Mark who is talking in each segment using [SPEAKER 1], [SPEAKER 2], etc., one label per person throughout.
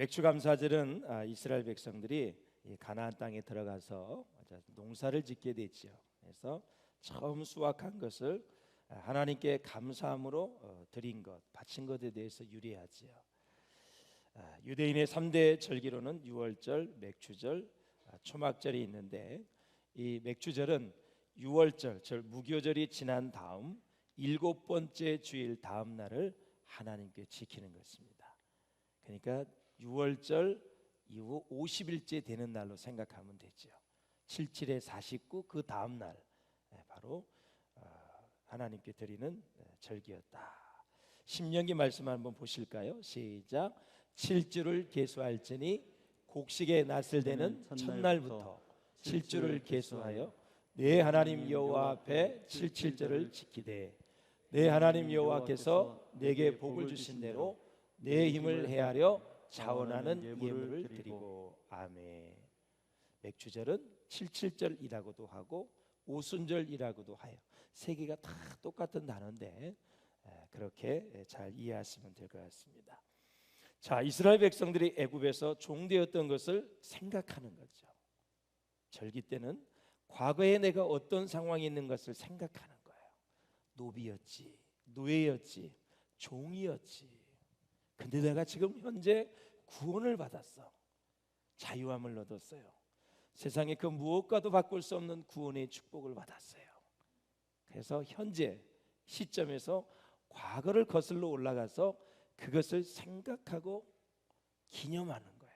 [SPEAKER 1] 맥추감사절은 이스라엘 백성들이 가나안 땅에 들어가서 농사를 짓게 됐죠. 그래서 처음 수확한 것을 하나님께 감사함으로 드린 것, 바친 것에 대해서 유래하지요. 유대인의 3대 절기로는 유월절, 맥추절, 초막절이 있는데 이 맥추절은 유월절, 무교절이 지난 다음 7번째 주일 다음 날을 하나님께 지키는 것입니다. 그러니까 유월절 이후 50일째 되는 날로 생각하면 되죠. 77에 49 그 다음 날 바로 하나님께 드리는 절기였다. 신명기 말씀 한번 보실까요? 시작. 7주를 계수할지니 곡식에 낫을 되는 첫날부터 7주를 계수하여 내 하나님 여호와 앞에 77절을 지키되 내 하나님 여호와께서 내게 복을 주신 대로 내 힘을 헤아려 자원하는 예물을 드리고. 아멘. 맥추절은 77절이라고도 하고 오순절이라고도 하여 세 개가 다 똑같은 단어인데 그렇게 잘 이해하시면 될 것 같습니다. 자, 이스라엘 백성들이 애굽에서 종되었던 것을 생각하는 거죠. 절기 때는 과거에 내가 어떤 상황에 있는 것을 생각하는 거예요. 노비였지, 노예였지, 종이었지. 근데 내가 지금 현재 구원을 받았어. 자유함을 얻었어요. 세상에 그 무엇과도 바꿀 수 없는 구원의 축복을 받았어요. 그래서 현재 시점에서 과거를 거슬러 올라가서 그것을 생각하고 기념하는 거예요.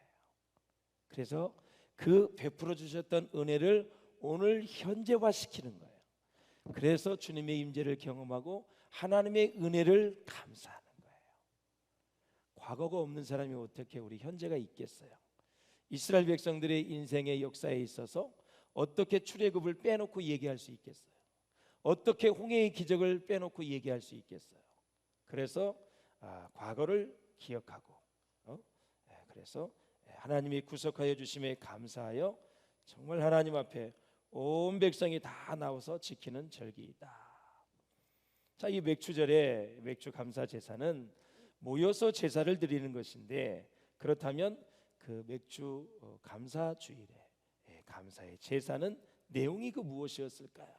[SPEAKER 1] 그래서 그 베풀어 주셨던 은혜를 오늘 현재화시키는 거예요. 그래서 주님의 임재를 경험하고 하나님의 은혜를 감사하는 거예요. 과거가 없는 사람이 어떻게 우리 현재가 있겠어요? 이스라엘 백성들의 인생의 역사에 있어서 어떻게 출애굽을 빼놓고 얘기할 수 있겠어요? 어떻게 홍해의 기적을 빼놓고 얘기할 수 있겠어요? 그래서 과거를 기억하고 그래서 하나님이 구속하여 주심에 감사하여 정말 하나님 앞에 온 백성이 다 나와서 지키는 절기이다. 자, 이 맥추절에 맥추 감사 제사는 모여서 제사를 드리는 것인데, 그렇다면 그 맥추 감사 주일에 감사의 제사는 내용이 그 무엇이었을까요?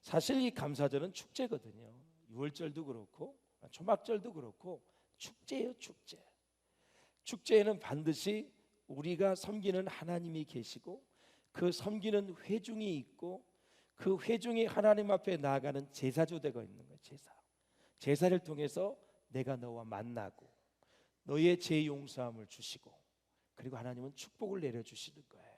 [SPEAKER 1] 사실 이 감사절은 축제거든요. 유월절도 그렇고 초막절도 그렇고 축제예요, 축제. 축제에는 반드시 우리가 섬기는 하나님이 계시고 그 섬기는 회중이 있고 그 회중이 하나님 앞에 나아가는 제사조대가 있는 거예요. 제사를 통해서 내가 너와 만나고 너의 죄 용서함을 주시고 그리고 하나님은 축복을 내려주시는 거예요.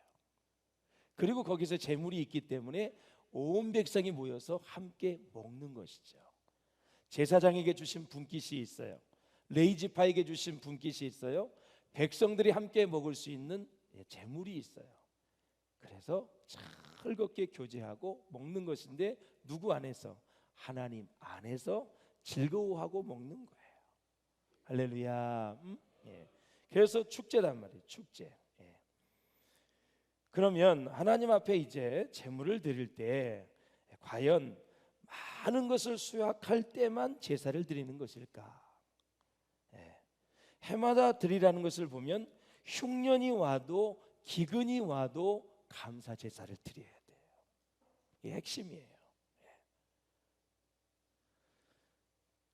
[SPEAKER 1] 그리고 거기서 제물이 있기 때문에 온 백성이 모여서 함께 먹는 것이죠. 제사장에게 주신 분깃이 있어요. 레위지파에게 주신 분깃이 있어요. 백성들이 함께 먹을 수 있는 제물이 있어요. 그래서 즐겁게 교제하고 먹는 것인데 누구 안에서? 하나님 안에서 즐거워하고 먹는 거예요. 할렐루야. 그래서 축제단 말이에요. 축제. 그러면 하나님 앞에 이제 제물을 드릴 때 과연 많은 것을 수확할 때만 제사를 드리는 것일까? 해마다 드리라는 것을 보면 흉년이 와도 기근이 와도 감사 제사를 드려야 돼요. 이게 핵심이에요.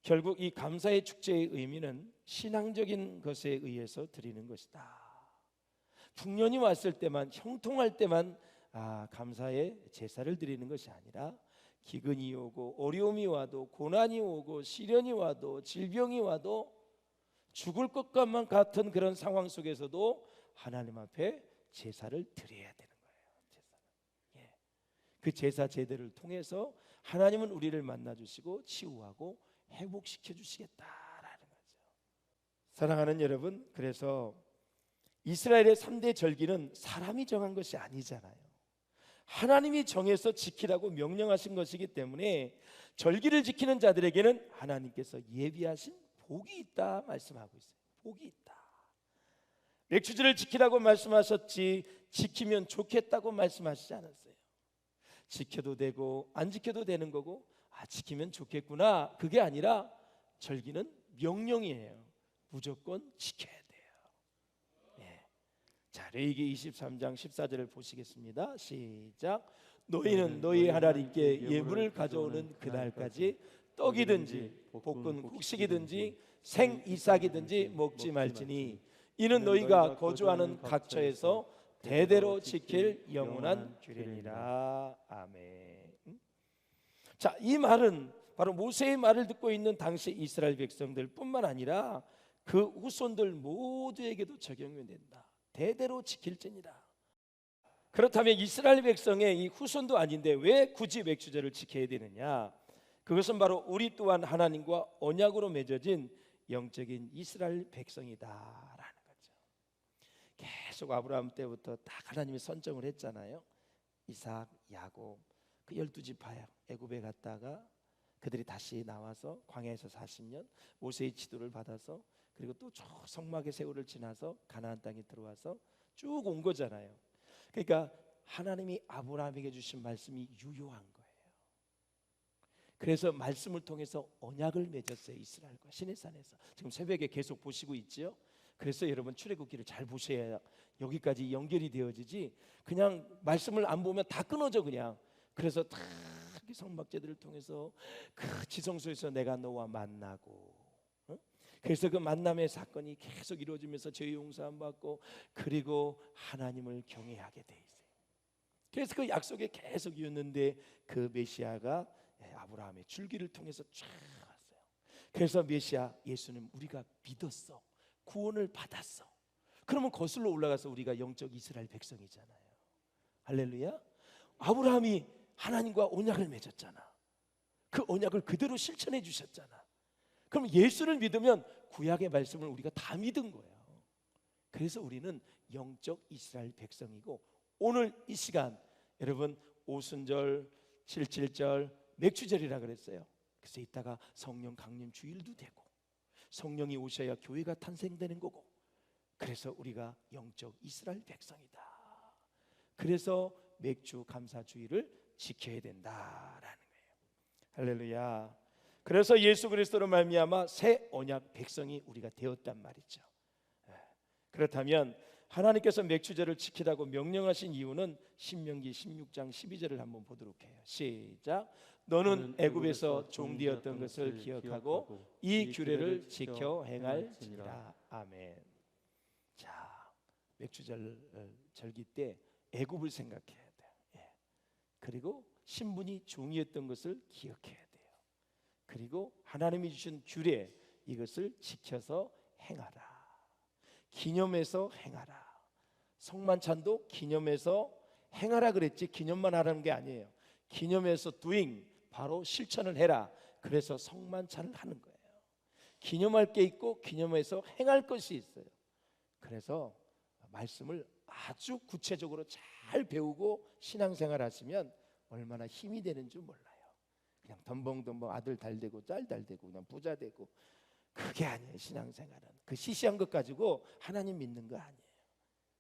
[SPEAKER 1] 결국 이 감사의 축제의 의미는 신앙적인 것에 의해서 드리는 것이다. 풍년이 왔을 때만, 형통할 때만 감사의 제사를 드리는 것이 아니라 기근이 오고 어려움이 와도 고난이 오고 시련이 와도 질병이 와도 죽을 것과만 같은 그런 상황 속에서도 하나님 앞에 제사를 드려야 되는 거예요. 그 제사 제대를 통해서 하나님은 우리를 만나주시고 치유하고 회복시켜 주시겠다라는 거죠. 사랑하는 여러분, 그래서 이스라엘의 3대 절기는 사람이 정한 것이 아니잖아요. 하나님이 정해서 지키라고 명령하신 것이기 때문에 절기를 지키는 자들에게는 하나님께서 예비하신 복이 있다 말씀하고 있어요. 복이 있다. 맥추절을 지키라고 말씀하셨지 지키면 좋겠다고 말씀하시지 않았어요. 지켜도 되고 안 지켜도 되는 거고 지키면 좋겠구나, 그게 아니라 절기는 명령이에요. 무조건 지켜야 돼요. 자, 레위기 23장 14절을 보시겠습니다. 시작. 너희는 너희 하나님께 예물을 가져오는 그날까지 떡이든지 볶은 곡식이든지 생 이삭이든지 먹지 말지니 이는 너희가 거주하는 각처에서 대대로 지킬 영원한 규례니라. 아멘. 자, 이 말은 바로 모세의 말을 듣고 있는 당시 이스라엘 백성들뿐만 아니라 그 후손들 모두에게도 적용이 된다. 대대로 지킬지니라. 그렇다면 이스라엘 백성의 이 후손도 아닌데 왜 굳이 맥주제를 지켜야 되느냐? 그것은 바로 우리 또한 하나님과 언약으로 맺어진 영적인 이스라엘 백성이다라는 거죠. 계속 아브라함 때부터 딱 하나님이 선정을 했잖아요. 이삭, 야곱, 그 12지파야 애굽에 갔다가 그들이 다시 나와서 광야에서 40년 모세의 지도를 받아서 그리고 또 저 성막의 세월을 지나서 가나안 땅에 들어와서 쭉 온 거잖아요. 그러니까 하나님이 아브라함에게 주신 말씀이 유효한 거예요. 그래서 말씀을 통해서 언약을 맺었어요. 이스라엘과 시내산에서. 지금 새벽에 계속 보시고 있죠. 그래서 여러분 출애굽기를 잘 보셔야 여기까지 연결이 되어지지 그냥 말씀을 안 보면 다 끊어져 그냥. 그래서 다 성막제들을 통해서 그 지성소에서 내가 너와 만나고 그래서 그 만남의 사건이 계속 이루어지면서 죄 용서함 받고 그리고 하나님을 경외하게 돼 있어요. 그래서 그 약속에 계속 이었는데 그 메시아가 아브라함의 줄기를 통해서 쫙 왔어요. 그래서 메시아 예수는 우리가 믿었어. 구원을 받았어. 그러면 거슬러 올라가서 우리가 영적 이스라엘 백성이잖아요. 할렐루야. 아브라함이 하나님과 언약을 맺었잖아. 그 언약을 그대로 실천해 주셨잖아. 그럼 예수를 믿으면 구약의 말씀을 우리가 다 믿은 거예요. 그래서 우리는 영적 이스라엘 백성이고 오늘 이 시간 여러분 오순절, 77절, 맥주절이라 그랬어요. 그래서 이따가 성령 강림 주일도 되고 성령이 오셔야 교회가 탄생되는 거고 그래서 우리가 영적 이스라엘 백성이다. 그래서 맥주 감사 주일을 지켜야 된다라는 거예요. 할렐루야. 그래서 예수 그리스도로 말미암아 새 언약 백성이 우리가 되었단 말이죠. 그렇다면 하나님께서 맥주제를 지키라고 명령하신 이유는 신명기 16장 12절을 한번 보도록 해요. 시작. 너는 애굽에서 종되었던 것을 기억하고 이 규례를 지켜 행할지니라. 아멘. 자, 맥주절 절기 때 애굽을 생각해야 돼요. 그리고 신분이 종이었던 것을 기억해야 돼요. 그리고 하나님이 주신 규례 이것을 지켜서 행하라. 기념해서 행하라. 성만찬도 기념해서 행하라 그랬지 기념만 하라는 게 아니에요. 기념해서 doing 바로 실천을 해라. 그래서 성만찬을 하는 거예요. 기념할 게 있고 기념해서 행할 것이 있어요. 그래서 말씀을 아주 구체적으로 잘 배우고 신앙생활 하시면 얼마나 힘이 되는 줄 몰라요. 그냥 덤벙덤벙 아들 달되고 딸 달되고 그냥 부자 되고 그게 아니에요. 신앙생활은 그 시시한 것 가지고 하나님 믿는 거 아니에요.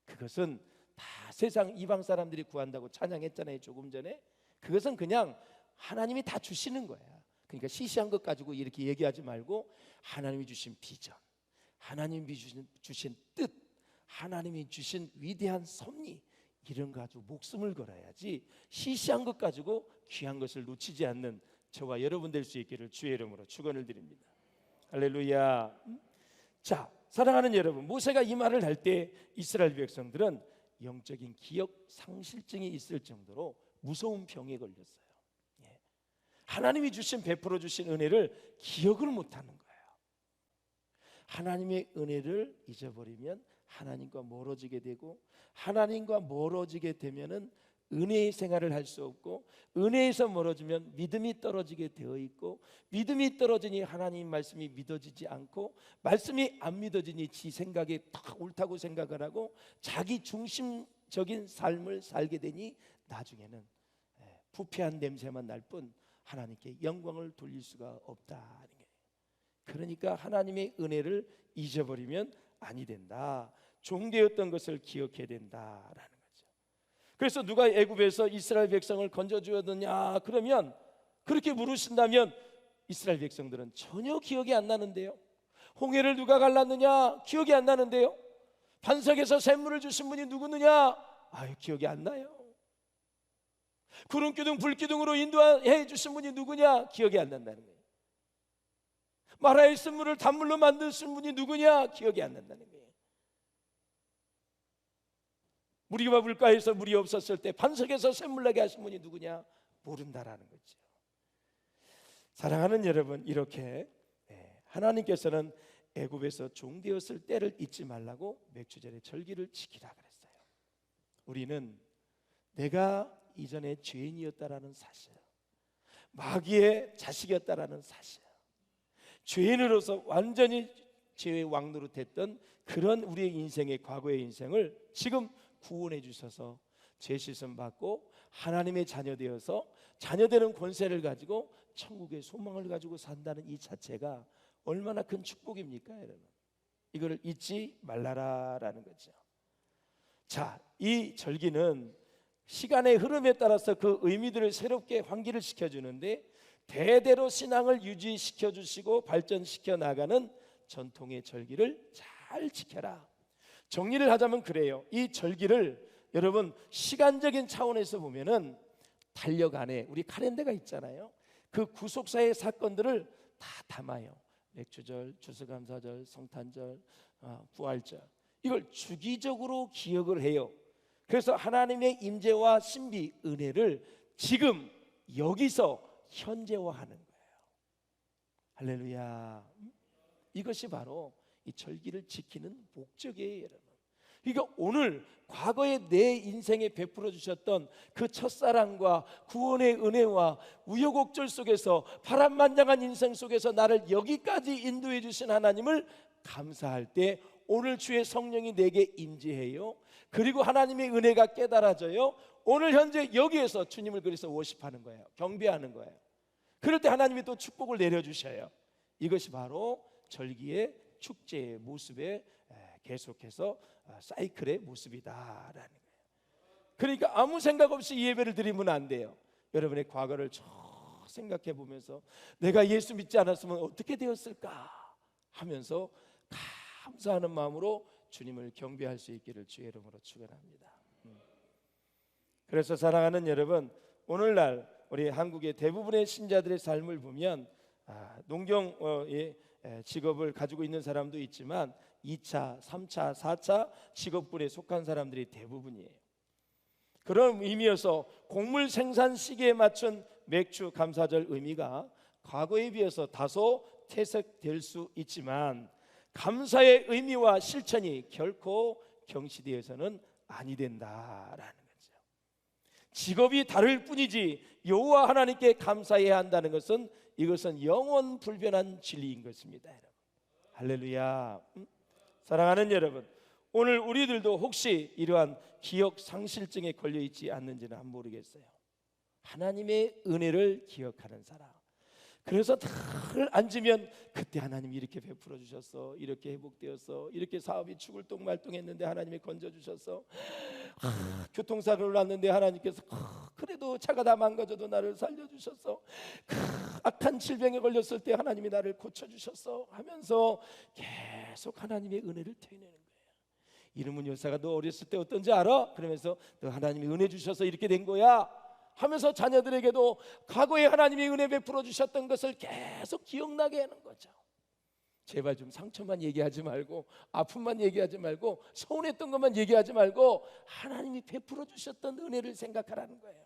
[SPEAKER 1] 그것은 다 세상 이방 사람들이 구한다고 찬양했잖아요. 조금 전에 그것은 그냥 하나님이 다 주시는 거야. 그러니까 시시한 것 가지고 이렇게 얘기하지 말고 하나님이 주신 비전, 하나님이 주신 뜻, 하나님이 주신 위대한 섭리 이런 거 가지고 목숨을 걸어야지 시시한 것 가지고 귀한 것을 놓치지 않는 저와 여러분 될 수 있기를 주의 이름으로 축원을 드립니다. 할렐루야. 자, 사랑하는 여러분, 모세가 이 말을 할 때 이스라엘 백성들은 영적인 기억 상실증이 있을 정도로 무서운 병에 걸렸어요. 하나님이 주신 베풀어 주신 은혜를 기억을 못하는 거예요. 하나님의 은혜를 잊어버리면 하나님과 멀어지게 되고 하나님과 멀어지게 되면은 은혜의 생활을 할 수 없고 은혜에서 멀어지면 믿음이 떨어지게 되어 있고 믿음이 떨어지니 하나님 말씀이 믿어지지 않고 말씀이 안 믿어지니 지 생각이 딱 옳다고 생각을 하고 자기 중심적인 삶을 살게 되니 나중에는 부패한 냄새만 날 뿐 하나님께 영광을 돌릴 수가 없다는 거예요. 그러니까 하나님의 은혜를 잊어버리면 아니 된다. 종되었던 것을 기억해야 된다라는 거죠. 그래서 누가 애굽에서 이스라엘 백성을 건져 주었느냐 그러면 그렇게 물으신다면 이스라엘 백성들은 전혀 기억이 안 나는데요. 홍해를 누가 갈랐느냐 기억이 안 나는데요. 반석에서 샘물을 주신 분이 누구느냐? 아유, 기억이 안 나요. 구름기둥 불기둥으로 인도해 주신 분이 누구냐? 기억이 안 난다는 거예요. 마라의 쓴물을 단물로 만드신 분이 누구냐? 기억이 안 난다는 거예요. 무리가 물가에서 물이 없었을 때 반석에서 샘물 나게 하신 분이 누구냐? 모른다라는 거죠. 사랑하는 여러분, 이렇게 하나님께서는 애굽에서 종되었을 때를 잊지 말라고 맥주절의 절기를 지키라 그랬어요. 우리는 내가 이전에 죄인이었다라는 사실, 마귀의 자식이었다라는 사실, 죄인으로서 완전히 죄의 왕노릇했던 그런 우리의 인생의 과거의 인생을 지금 구원해 주셔서 죄 씻음 받고 하나님의 자녀 되어서 자녀되는 권세를 가지고 천국의 소망을 가지고 산다는 이 자체가 얼마나 큰 축복입니까, 여러분? 이거를 잊지 말라라는 거죠. 자, 이 절기는 시간의 흐름에 따라서 그 의미들을 새롭게 환기를 시켜주는데 대대로 신앙을 유지시켜 주시고 발전시켜 나가는 전통의 절기를 잘 지켜라. 정리를 하자면 그래요. 이 절기를 여러분 시간적인 차원에서 보면은 달력 안에 우리 카렌더가 있잖아요. 그 구속사의 사건들을 다 담아요. 맥주절, 추수감사절, 성탄절, 부활절, 이걸 주기적으로 기억을 해요. 그래서 하나님의 임재와 신비, 은혜를 지금 여기서 현재화하는 거예요. 할렐루야. 이것이 바로 이 절기를 지키는 목적이에요, 여러분. 그러니까 오늘 과거에 내 인생에 베풀어 주셨던 그 첫사랑과 구원의 은혜와 우여곡절 속에서 파란만장한 인생 속에서 나를 여기까지 인도해 주신 하나님을 감사할 때 오늘 주의 성령이 내게 임재해요. 그리고 하나님의 은혜가 깨달아져요. 오늘 현재 여기에서 주님을 그래서 워십하는 거예요. 경배하는 거예요. 그럴 때 하나님이 또 축복을 내려주셔요. 이것이 바로 절기의 축제의 모습에 계속해서 사이클의 모습이다라는 거예요. 그러니까 아무 생각 없이 이 예배를 드리면 안 돼요. 여러분의 과거를 쭉 생각해 보면서 내가 예수 믿지 않았으면 어떻게 되었을까 하면서 감사하는 마음으로 주님을 경배할 수 있기를 주의 이름으로 축원합니다. 그래서 사랑하는 여러분, 오늘날 우리 한국의 대부분의 신자들의 삶을 보면 농경의 직업을 가지고 있는 사람도 있지만 2차, 3차, 4차 직업군에 속한 사람들이 대부분이에요. 그런 의미여서 곡물 생산 시기에 맞춘 맥주 감사절 의미가 과거에 비해서 다소 퇴색될 수 있지만 감사의 의미와 실천이 결코 경시되어서는 아니 된다라는 거죠. 직업이 다를 뿐이지 여호와 하나님께 감사해야 한다는 것은 이것은 영원 불변한 진리인 것입니다, 여러분. 할렐루야. 사랑하는 여러분, 오늘 우리들도 혹시 이러한 기억 상실증에 걸려 있지 않는지는 모르겠어요. 하나님의 은혜를 기억하는 사람. 그래서 늘 앉으면 그때 하나님이 이렇게 베풀어 주셨어, 이렇게 회복되었어, 이렇게 사업이 죽을 똥말똥했는데 하나님이 건져 주셨어, 교통사고를 났는데 하나님께서 그래도 차가 다 망가져도 나를 살려주셨어, 악한 질병에 걸렸을 때 하나님이 나를 고쳐주셨어 하면서 계속 하나님의 은혜를 되뇌는 거예요. 이름은 여사가 너 어렸을 때 어떤지 알아? 그러면서 너 하나님이 은혜 주셔서 이렇게 된 거야 하면서 자녀들에게도 과거에 하나님이 은혜 베풀어 주셨던 것을 계속 기억나게 하는 거죠. 제발 좀 상처만 얘기하지 말고 아픔만 얘기하지 말고 서운했던 것만 얘기하지 말고 하나님이 베풀어 주셨던 은혜를 생각하라는 거예요.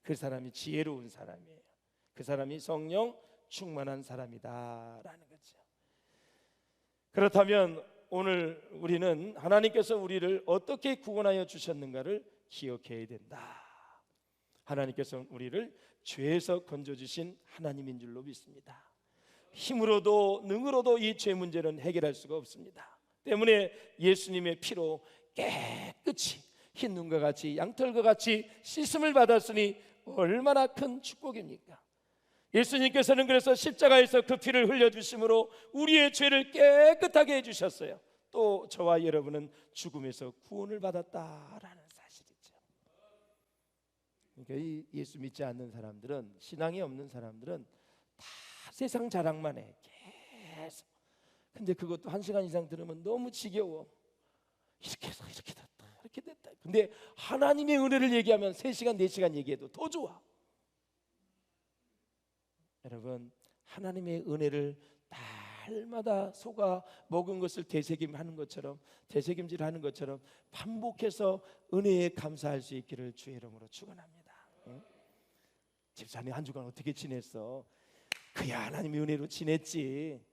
[SPEAKER 1] 그 사람이 지혜로운 사람이에요. 그 사람이 성령 충만한 사람이다라는 거죠. 그렇다면 오늘 우리는 하나님께서 우리를 어떻게 구원하여 주셨는가를 기억해야 된다. 하나님께서 우리를 죄에서 건져주신 하나님인 줄로 믿습니다. 힘으로도 능으로도 이 죄 문제는 해결할 수가 없습니다. 때문에 예수님의 피로 깨끗이 흰 눈과 같이 양털과 같이 씻음을 받았으니 얼마나 큰 축복입니까? 예수님께서는 그래서 십자가에서 그 피를 흘려주심으로 우리의 죄를 깨끗하게 해주셨어요. 또 저와 여러분은 죽음에서 구원을 받았다라는 사실이죠. 그러니까 이 예수 믿지 않는 사람들은, 신앙이 없는 사람들은 다 세상 자랑만 해. 계속. 근데 그것도 1시간 이상 들으면 너무 지겨워. 이렇게 해서 이렇게 됐다, 이렇게 됐다. 근데 하나님의 은혜를 얘기하면 3시간 4시간 얘기해도 더 좋아. 여러분, 하나님의 은혜를 날마다 속아 먹은 것을 되새김하는 것처럼, 되새김질하는 것처럼 반복해서 은혜에 감사할 수 있기를 주의 이름으로 축원합니다. 응? 집사님 한 주간 어떻게 지냈어? 그야 하나님의 은혜로 지냈지.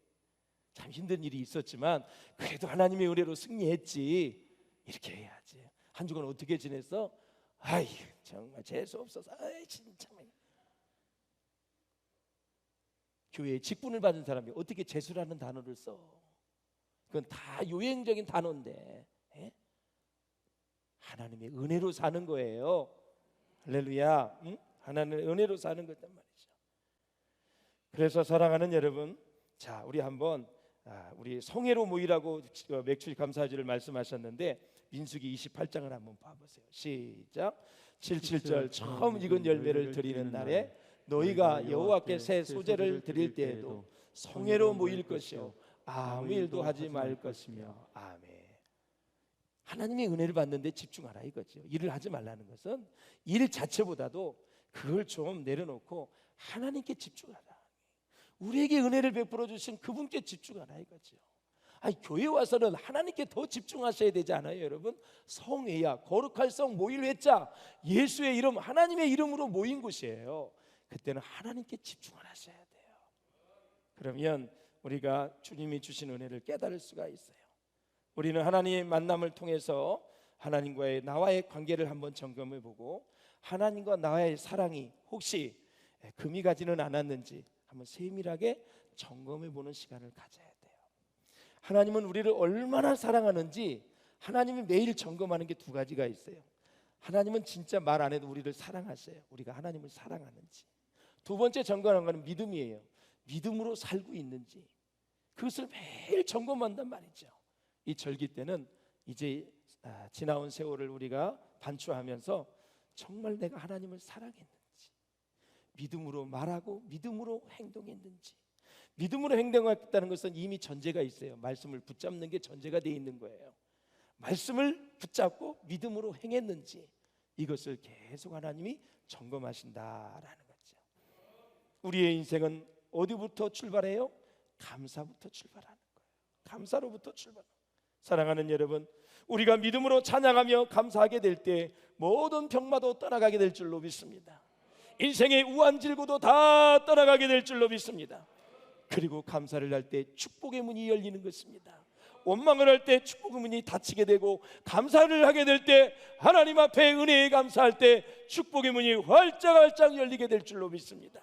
[SPEAKER 1] 참 힘든 일이 있었지만 그래도 하나님의 은혜로 승리했지. 이렇게 해야지. 한 주간 어떻게 지냈어? 아이 정말 재수 없어서. 아이 진짜. 교회에 직분을 받은 사람이 어떻게 재수라는 단어를 써? 그건 다 유행적인 단어인데, 에? 하나님의 은혜로 사는 거예요. 할렐루야. 응? 하나님의 은혜로 사는 거단 말이죠. 그래서 사랑하는 여러분, 자 우리 한번 우리 성회로 모이라고 맥주일 감사주를 말씀하셨는데 민수기 28장을 한번 봐보세요. 시작. 77절 처음 익은 열매를 드리는 날에 너희가 여호와께 새 소제를 드릴 때에도 성회로 모일 것이요 아무 일도 하지 말 것이며. 아멘. 하나님의 은혜를 받는데 집중하라 이거죠. 일을 하지 말라는 것은 일 자체보다도 그걸 좀 내려놓고 하나님께 집중하라. 우리에게 은혜를 베풀어 주신 그분께 집중하라 이거죠. 아니, 교회 와서는 하나님께 더 집중하셔야 되지 않아요, 여러분? 성회야, 거룩할 성 모일 회자, 예수의 이름, 하나님의 이름으로 모인 곳이에요. 그때는 하나님께 집중을 하셔야 돼요. 그러면 우리가 주님이 주신 은혜를 깨달을 수가 있어요. 우리는 하나님의 만남을 통해서 하나님과의 나와의 관계를 한번 점검해 보고 하나님과 나와의 사랑이 혹시 금이 가지는 않았는지 한번 세밀하게 점검해 보는 시간을 가져야 돼요. 하나님은 우리를 얼마나 사랑하는지 하나님이 매일 점검하는 게 2가지가 있어요. 하나님은 진짜 말 안 해도 우리를 사랑하셔요. 우리가 하나님을 사랑하는지. 2번째 점검하는 것은 믿음이에요. 믿음으로 살고 있는지 그것을 매일 점검한단 말이죠. 이 절기 때는 이제 지나온 세월을 우리가 반추하면서 정말 내가 하나님을 사랑했는지, 믿음으로 말하고 믿음으로 행동했는지. 믿음으로 행동했다는 것은 이미 전제가 있어요. 말씀을 붙잡는 게 전제가 되어 있는 거예요. 말씀을 붙잡고 믿음으로 행했는지 이것을 계속 하나님이 점검하신다라는 거죠. 우리의 인생은 어디부터 출발해요? 감사부터 출발하는 거예요. 감사로부터 출발. 사랑하는 여러분, 우리가 믿음으로 찬양하며 감사하게 될 때 모든 병마도 떠나가게 될 줄로 믿습니다. 인생의 우환질고도 다 떠나가게 될 줄로 믿습니다. 그리고 감사를 할 때 축복의 문이 열리는 것입니다. 원망을 할 때 축복의 문이 닫히게 되고, 감사를 하게 될 때 하나님 앞에 은혜에 감사할 때 축복의 문이 활짝활짝 열리게 될 줄로 믿습니다.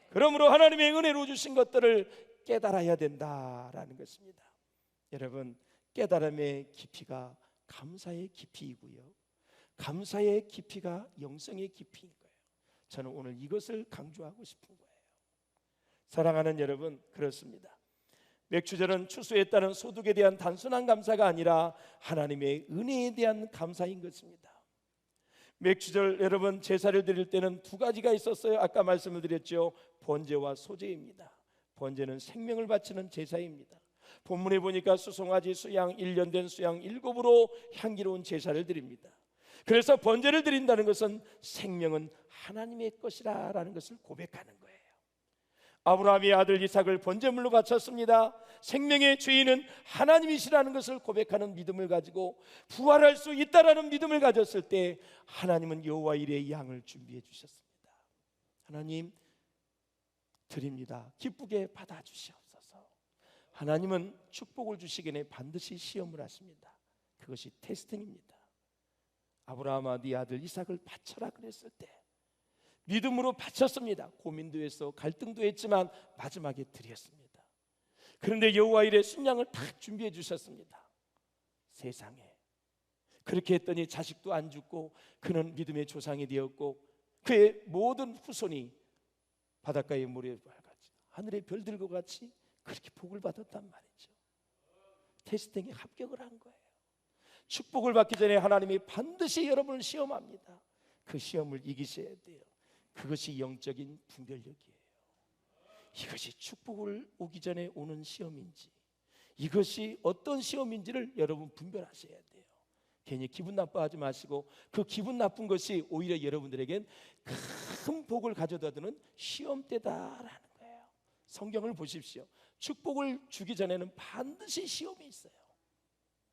[SPEAKER 1] 그러므로 하나님의 은혜로 주신 것들을 깨달아야 된다라는 것입니다. 여러분, 깨달음의 깊이가 감사의 깊이이고요, 감사의 깊이가 영성의 깊이인 거예요. 저는 오늘 이것을 강조하고 싶은 거예요. 사랑하는 여러분, 그렇습니다. 맥주절은 추수에 따른 소득에 대한 단순한 감사가 아니라 하나님의 은혜에 대한 감사인 것입니다. 맥주절 여러분, 제사를 드릴 때는 2가지가 있었어요. 아까 말씀을 드렸죠. 번제와 소제입니다. 번제는 생명을 바치는 제사입니다. 본문에 보니까 수송아지 수양 1년 된 수양 7으로 향기로운 제사를 드립니다. 그래서 번제를 드린다는 것은 생명은 하나님의 것이라는 것을 고백하는 거예요. 아브라함의 아들 이삭을 번제물로 바쳤습니다. 생명의 주인은 하나님이시라는 것을 고백하는 믿음을 가지고 부활할 수 있다라는 믿음을 가졌을 때 하나님은 여호와 일의 양을 준비해 주셨습니다. 하나님 드립니다. 기쁘게 받아주시옵소서. 하나님은 축복을 주시기 전에 반드시 시험을 하십니다. 그것이 테스팅입니다. 아브라함아 네 아들 이삭을 바쳐라 그랬을 때 믿음으로 바쳤습니다. 고민도 했어, 갈등도 했지만 마지막에 드렸습니다. 그런데 여호와 일의 순양을 다 준비해 주셨습니다. 세상에 그렇게 했더니 자식도 안 죽고 그는 믿음의 조상이 되었고 그의 모든 후손이 바닷가의 모래같이 하늘의 별들과 같이 그렇게 복을 받았단 말이죠. 테스팅에 합격을 한 거예요. 축복을 받기 전에 하나님이 반드시 여러분을 시험합니다. 그 시험을 이기셔야 돼요. 그것이 영적인 분별력이에요. 이것이 축복을 오기 전에 오는 시험인지, 이것이 어떤 시험인지를 여러분 분별하셔야 돼요. 괜히 기분 나빠하지 마시고 그 기분 나쁜 것이 오히려 여러분들에겐 큰 복을 가져다 주는 시험대다라는 거예요. 성경을 보십시오. 축복을 주기 전에는 반드시 시험이 있어요.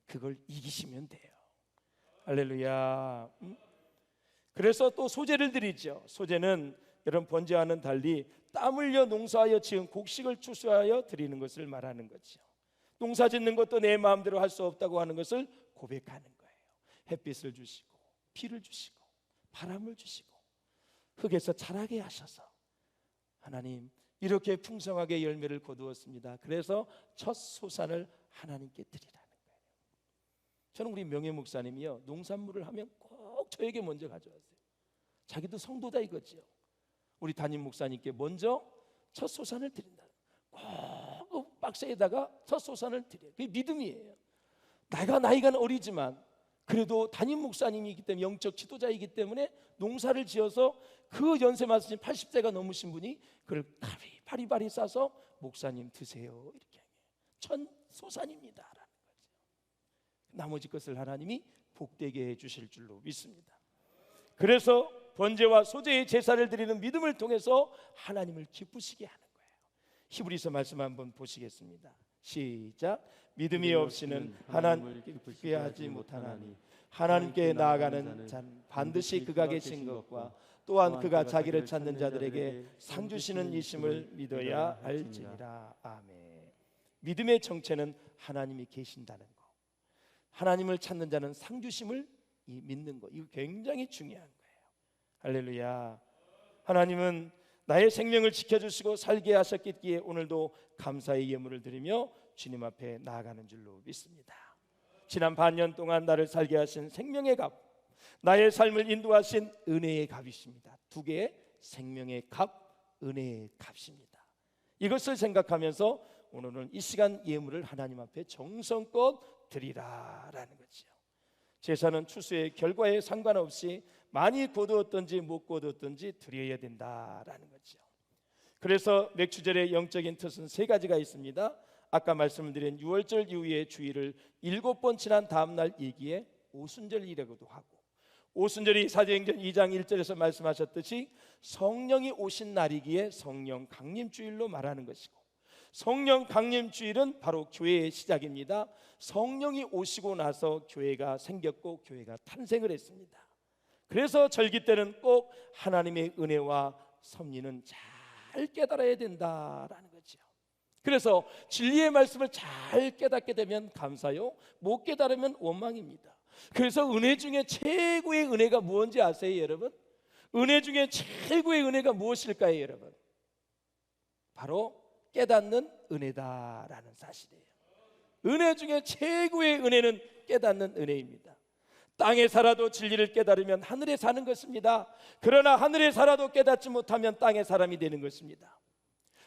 [SPEAKER 1] 그걸 이기시면 돼요. 할렐루야. 그래서 또 소제를 드리죠. 소제는 여러분 번제와는 달리 땀 흘려 농사하여 지은 곡식을 추수하여 드리는 것을 말하는 거죠. 농사 짓는 것도 내 마음대로 할 수 없다고 하는 것을 고백하는 거예요. 햇빛을 주시고 비를 주시고 바람을 주시고 흙에서 자라게 하셔서 하나님 이렇게 풍성하게 열매를 거두었습니다. 그래서 첫 소산을 하나님께 드리라는 거예요. 저는 우리 명예 목사님이요, 농산물을 하면 꼭 저에게 먼저 가져왔어요. 자기도 성도다 이거지요. 우리 담임 목사님께 먼저 첫 소산을 드린다. 꼭 박스에다가 첫 소산을 드려요. 그게 믿음이에요. 내가 나이가 어리지만 그래도 담임 목사님이기 때문에 영적 지도자이기 때문에 농사를 지어서 그 연세 맞으신 80세가 넘으신 분이 그걸 바리바리 싸서 목사님 드세요 이렇게 천 소산입니다라는 거죠. 나머지 것을 하나님이 복되게 해주실 줄로 믿습니다. 그래서 번제와 소제의 제사를 드리는 믿음을 통해서 하나님을 기쁘시게 하는 거예요. 히브리서 말씀 한번 보시겠습니다. 시작. 믿음이 없이는 하나님을 기쁘시게 하지 못하나니 하나님께 나아가는 자는 반드시 그가 계신 것과 또한 그가 자기를 찾는 자들에게 상 주시는 이심을 믿어야 할지니라. 아멘. 믿음의 정체는 하나님이 계신다는 거, 하나님을 찾는 자는 상 주심을 믿는 거, 이거 굉장히 중요한 거예요. 할렐루야. 하나님은 나의 생명을 지켜주시고 살게 하셨기에 오늘도 감사의 예물을 드리며 주님 앞에 나아가는 줄로 믿습니다. 지난 반년 동안 나를 살게 하신 생명의 값, 나의 삶을 인도하신 은혜의 값이십니다. 두 개의 생명의 값, 은혜의 값입니다. 이것을 생각하면서 오늘은 이 시간 예물을 하나님 앞에 정성껏 드리라라는 거죠. 제사는 추수의 결과에 상관없이 많이 거두었든지 못 거두었든지 드려야 된다라는 거죠. 그래서 맥주절의 영적인 뜻은 세 가지가 있습니다. 아까 말씀드린 유월절 이후의 주일을 7번 지난 다음 날이기에 오순절이라고도 하고, 오순절이 사도행전 2장 1절에서 말씀하셨듯이 성령이 오신 날이기에 성령 강림주일로 말하는 것이고, 성령 강림주일은 바로 교회의 시작입니다. 성령이 오시고 나서 교회가 생겼고 교회가 탄생을 했습니다. 그래서 절기 때는 꼭 하나님의 은혜와 섭리는 잘 깨달아야 된다라는 거죠. 그래서 진리의 말씀을 잘 깨닫게 되면 감사요, 못 깨달으면 원망입니다. 그래서 은혜 중에 최고의 은혜가 무엇인지 아세요 여러분? 은혜 중에 최고의 은혜가 무엇일까요 여러분? 바로 깨닫는 은혜다라는 사실이에요. 은혜 중에 최고의 은혜는 깨닫는 은혜입니다. 땅에 살아도 진리를 깨달으면 하늘에 사는 것입니다. 그러나 하늘에 살아도 깨닫지 못하면 땅의 사람이 되는 것입니다.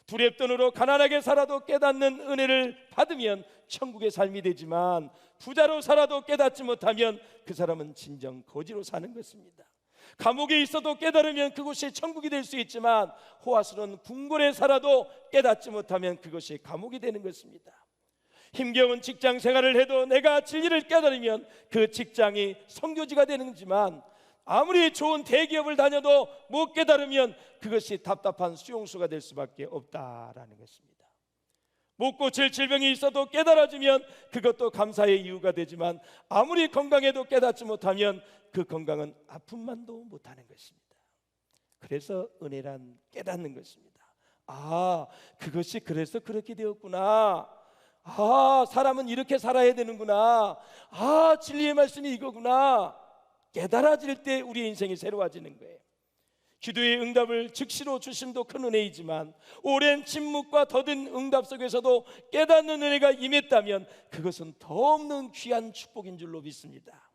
[SPEAKER 1] 두렵돈으로 가난하게 살아도 깨닫는 은혜를 받으면 천국의 삶이 되지만 부자로 살아도 깨닫지 못하면 그 사람은 진정 거지로 사는 것입니다. 감옥에 있어도 깨달으면 그곳이 천국이 될 수 있지만 호화스러운 궁궐에 살아도 깨닫지 못하면 그것이 감옥이 되는 것입니다. 힘겨운 직장 생활을 해도 내가 진리를 깨달으면 그 직장이 선교지가 되는지만 아무리 좋은 대기업을 다녀도 못 깨달으면 그것이 답답한 수용소가 될 수밖에 없다라는 것입니다. 못 고칠 질병이 있어도 깨달아지면 그것도 감사의 이유가 되지만 아무리 건강해도 깨닫지 못하면 그 건강은 아픔만도 못하는 것입니다. 그래서 은혜란 깨닫는 것입니다. 아, 그것이 그래서 그렇게 되었구나. 아, 사람은 이렇게 살아야 되는구나. 아, 진리의 말씀이 이거구나. 깨달아질 때 우리의 인생이 새로워지는 거예요. 기도의 응답을 즉시로 주심도 큰 은혜이지만 오랜 침묵과 더딘 응답 속에서도 깨닫는 은혜가 임했다면 그것은 더 없는 귀한 축복인 줄로 믿습니다.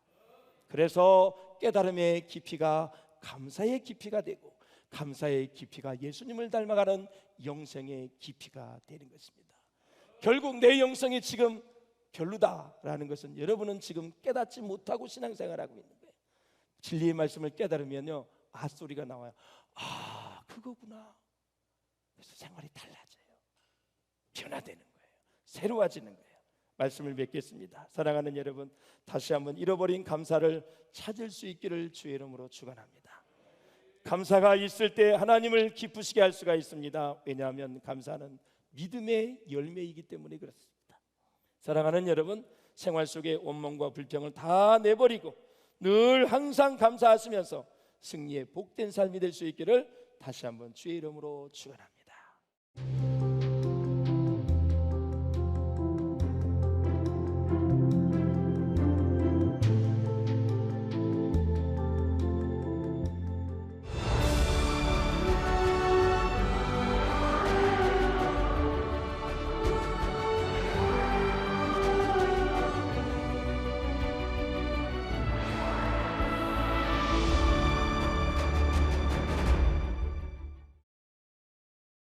[SPEAKER 1] 그래서 깨달음의 깊이가 감사의 깊이가 되고 감사의 깊이가 예수님을 닮아가는 영생의 깊이가 되는 것입니다. 결국 내 영성이 지금 별로다라는 것은 여러분은 지금 깨닫지 못하고 신앙생활하고 있는 거예요. 진리의 말씀을 깨달으면요, 아 소리가 나와요. 아, 그거구나. 그래서 생활이 달라져요. 변화되는 거예요. 새로워지는 거예요. 말씀을 맺겠습니다. 사랑하는 여러분, 다시 한번 잃어버린 감사를 찾을 수 있기를 주의 이름으로 축원합니다. 감사가 있을 때 하나님을 기쁘시게 할 수가 있습니다. 왜냐하면 감사는 믿음의 열매이기 때문에 그렇습니다. 사랑하는 여러분, 생활 속에 원망과 불평을 다 내버리고 늘 항상 감사하시면서 승리의 복된 삶이 될 수 있기를 다시 한번 주의 이름으로 축원합니다.